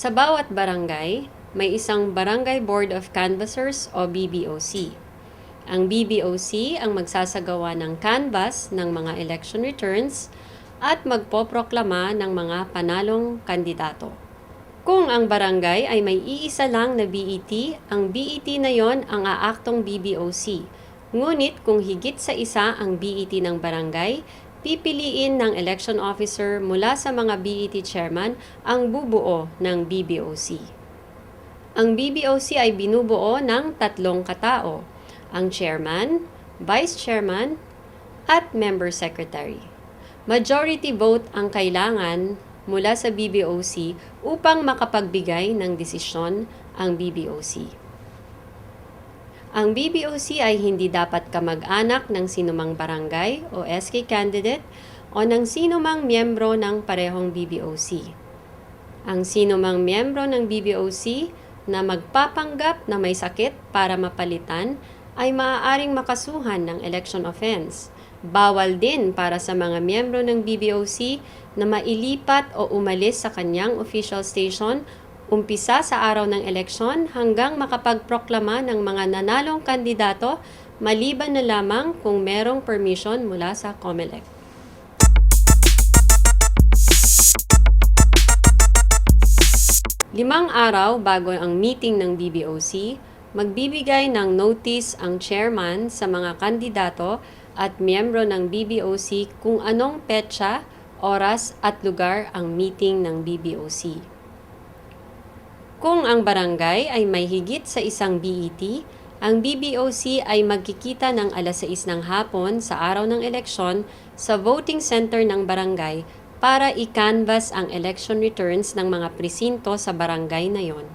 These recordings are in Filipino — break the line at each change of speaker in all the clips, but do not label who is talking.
Sa bawat barangay, may isang Barangay Board of Canvassers o BBOC. Ang BBOC ang magsasagawa ng canvass ng mga election returns at magpoproklama ng mga panalong kandidato. Kung ang barangay ay may iisa lang na BET, ang BET na yon ang aaktong BBOC. Ngunit kung higit sa isa ang BET ng barangay, pipiliin ng election officer mula sa mga BET chairman ang bubuo ng BBOC. Ang BBOC ay binubuo ng 3 katao, ang chairman, vice chairman, at member secretary. Majority vote ang kailangan mula sa BBOC upang makapagbigay ng desisyon ang BBOC. Ang BBOC ay hindi dapat kamag-anak ng sinumang barangay o SK candidate o ng sinumang miyembro ng parehong BBOC. Ang sinumang miyembro ng BBOC na magpapanggap na may sakit para mapalitan ay maaaring makasuhan ng election offense. Bawal din para sa mga miyembro ng BBOC na mailipat o umalis sa kanyang official station umpisa sa araw ng eleksyon hanggang makapagproklama ng mga nanalong kandidato maliban na lamang kung merong permission mula sa COMELEC. Limang araw bago ang meeting ng BBOC, magbibigay ng notice ang chairman sa mga kandidato at miyembro ng BBOC kung anong petsa, oras at lugar ang meeting ng BBOC. Kung ang barangay ay may higit sa isang BET, ang BBOC ay magkikita ng alas 6 ng hapon sa araw ng eleksyon sa voting center ng barangay para i-canvass ang election returns ng mga presinto sa barangay na yon.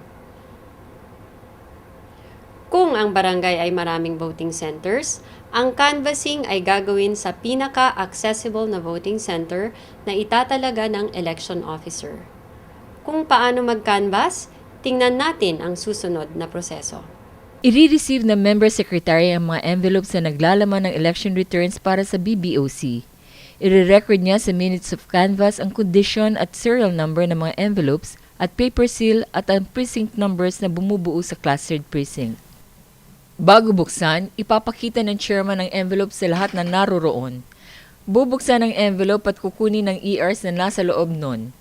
Kung ang barangay ay maraming voting centers, ang canvassing ay gagawin sa pinaka-accessible na voting center na itatalaga ng election officer. Kung paano mag-canvass, tingnan natin ang susunod na proseso.
I-receive ng member secretary ang mga envelopes na naglalaman ng election returns para sa BBOC. I-record niya sa minutes of canvass ang condition at serial number ng mga envelopes at paper seal at ang precinct numbers na bumubuo sa clustered precinct. Bago buksan, ipapakita ng chairman ang envelope sa lahat na naroroon. Bubuksan ang envelope at kukunin ng ERs na nasa loob nun.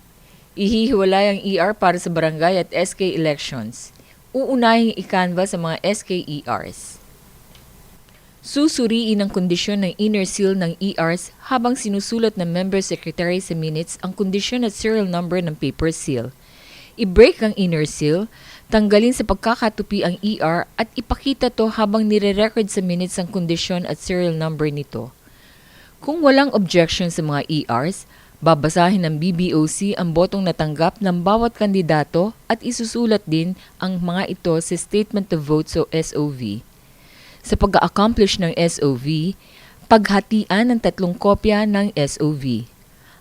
Ihihiwalay ang ER para sa barangay at SK elections. Uunahing i-canvass ang mga SK ERs. Susuriin ang kondisyon ng inner seal ng ERs habang sinusulat ng member secretary sa minutes ang kondisyon at serial number ng paper seal. I-break ang inner seal, tanggalin sa pagkakatupi ang ER at ipakita to habang nire-record sa minutes ang kondisyon at serial number nito. Kung walang objection sa mga ERs, babasahin ng BBOC ang botong natanggap ng bawat kandidato at isusulat din ang mga ito sa Statement of Votes o SOV. Sa pag-accomplish ng SOV, paghatian ng 3 kopya ng SOV.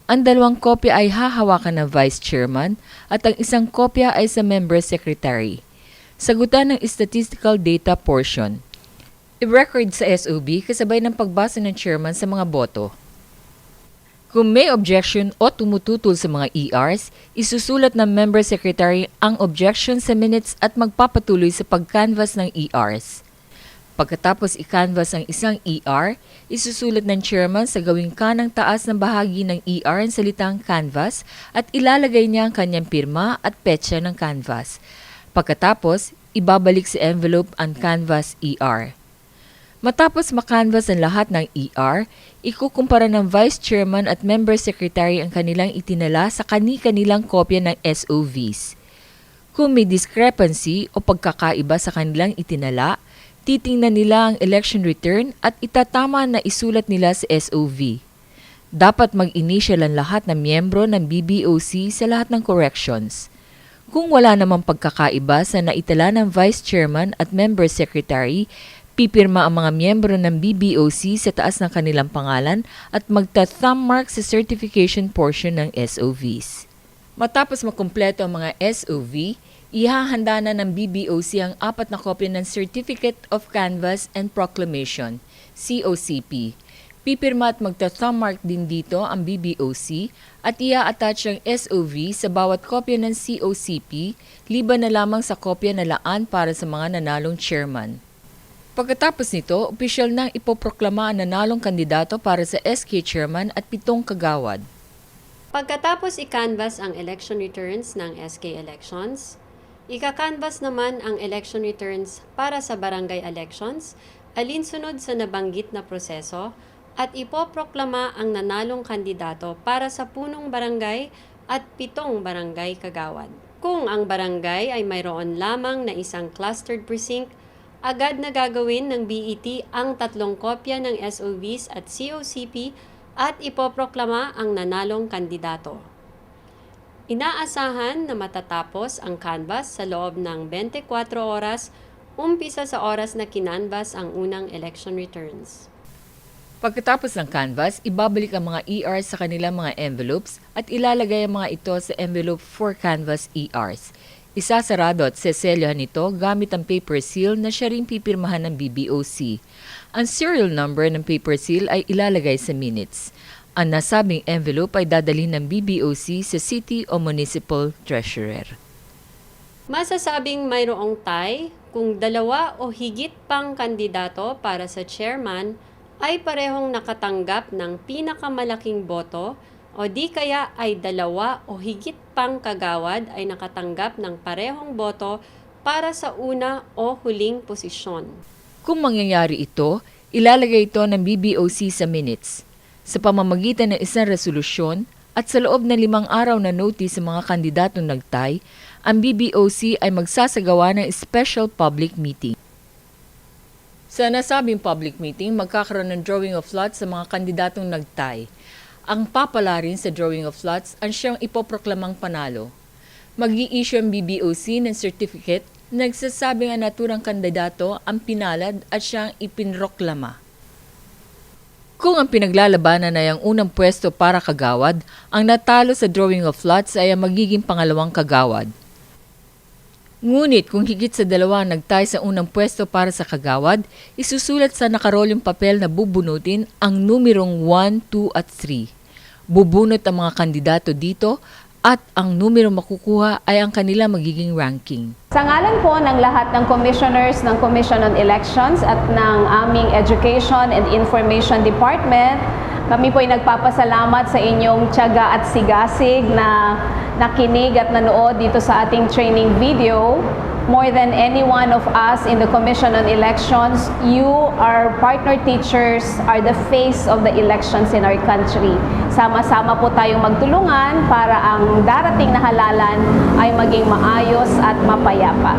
Ang 2 kopya ay hahawakan ng Vice Chairman at ang 1 kopya ay sa Member Secretary. Sagutan ng Statistical Data portion. I-record sa SOB kasabay ng pagbasa ng Chairman sa mga boto. Kung may objection o tumututol sa mga ERs, isusulat ng Member Secretary ang objection sa minutes at magpapatuloy sa pag-canvass ng ERs. Pagkatapos i-canvass ang isang ER, isusulat ng chairman sa gawing kanang taas ng bahagi ng ER ang salitang canvass at ilalagay niya ang kanyang pirma at petsa ng canvass. Pagkatapos, ibabalik sa envelope ang canvass ER. Matapos makanvas ang lahat ng ER, ikukumpara ng Vice Chairman at Member Secretary ang kanilang itinala sa kani-kanilang kopya ng SOVs. Kung may discrepancy o pagkakaiba sa kanilang itinala, titingnan nila ang election return at itatama na isulat nila sa SOV. Dapat mag-initial ang lahat ng miyembro ng BBOC sa lahat ng corrections. Kung wala namang pagkakaiba sa naitala ng Vice Chairman at Member Secretary, pipirma ang mga miyembro ng BBOC sa taas ng kanilang pangalan at magta-thumb mark sa certification portion ng SOVs. Matapos makumpleto ang mga SOV, ihahanda na ng BBOC ang 4 na kopya ng Certificate of Canvass and Proclamation, COCP. Pipirma at magta-thumb mark din dito ang BBOC at ia-attach ang SOV sa bawat kopya ng COCP, liban na lamang sa kopya na laan para sa mga nanalong chairman. Pagkatapos nito, opisyal nang ipoproklama ang nanalong kandidato para sa SK chairman at 7 kagawad.
Pagkatapos i-canvass ang election returns ng SK elections, ika-canvass naman ang election returns para sa barangay elections, alinsunod sa nabanggit na proseso, at ipoproklama ang nanalong kandidato para sa punong barangay at 7 barangay kagawad. Kung ang barangay ay mayroon lamang na isang clustered precinct, agad na gagawin ng BET ang 3 kopya ng SOVs at COCP at ipoproklama ang nanalong kandidato. Inaasahan na matatapos ang canvass sa loob ng 24 oras, umpisa sa oras na kinanvass ang unang election returns.
Pagkatapos ng canvass, ibabalik ang mga ERs sa kanilang mga envelopes at ilalagay ang mga ito sa envelope for canvass ERs. Isasarado at seselyohan ito gamit ang paper seal na siya ring pipirmahan ng BBOC. Ang serial number ng paper seal ay ilalagay sa minutes. Ang nasabing envelope ay dadalhin ng BBOC sa city o municipal treasurer.
Masasabing mayroong tie kung 2 o higit pang kandidato para sa chairman ay parehong nakatanggap ng pinakamalaking boto o di kaya ay 2 o higit pang kagawad ay nakatanggap ng parehong boto para sa una o huling posisyon.
Kung mangyayari ito, ilalagay ito ng BBOC sa minutes. Sa pamamagitan ng isang resolusyon at sa loob ng 5 araw na notice sa mga kandidatong nagtay, ang BBOC ay magsasagawa ng special public meeting. Sa nasabing public meeting, magkakaroon ng drawing of lots sa mga kandidatong nagtay. Ang papala rin sa drawing of lots ang siyang ipoproklamang panalo. Mag-i-issue ang BBOC ng certificate na nagsasabing ang naturang kandidato ang pinalad at siyang ipinroklama. Kung ang pinaglalabanan ay ang unang pwesto para kagawad, ang natalo sa drawing of lots ay ang magiging pangalawang kagawad. Ngunit kung higit sa 2 ang nagtay sa unang pwesto para sa kagawad, isusulat sa nakarolyong papel na bubunutin ang numerong 1, 2 at 3. Bubunot ang mga kandidato dito at ang numero makukuha ay ang kanila magiging ranking.
Sa ngalan po ng lahat ng commissioners ng Commission on Elections at ng aming Education and Information Department, kami po ay nagpapasalamat sa inyong tiyaga at sigasig na nakinig at nanood dito sa ating training video. More than any one of us in the Commission on Elections, you, our partner teachers, are the face of the elections in our country. Sama-sama po tayong magtulungan para ang darating na halalan ay maging maayos at mapayapa.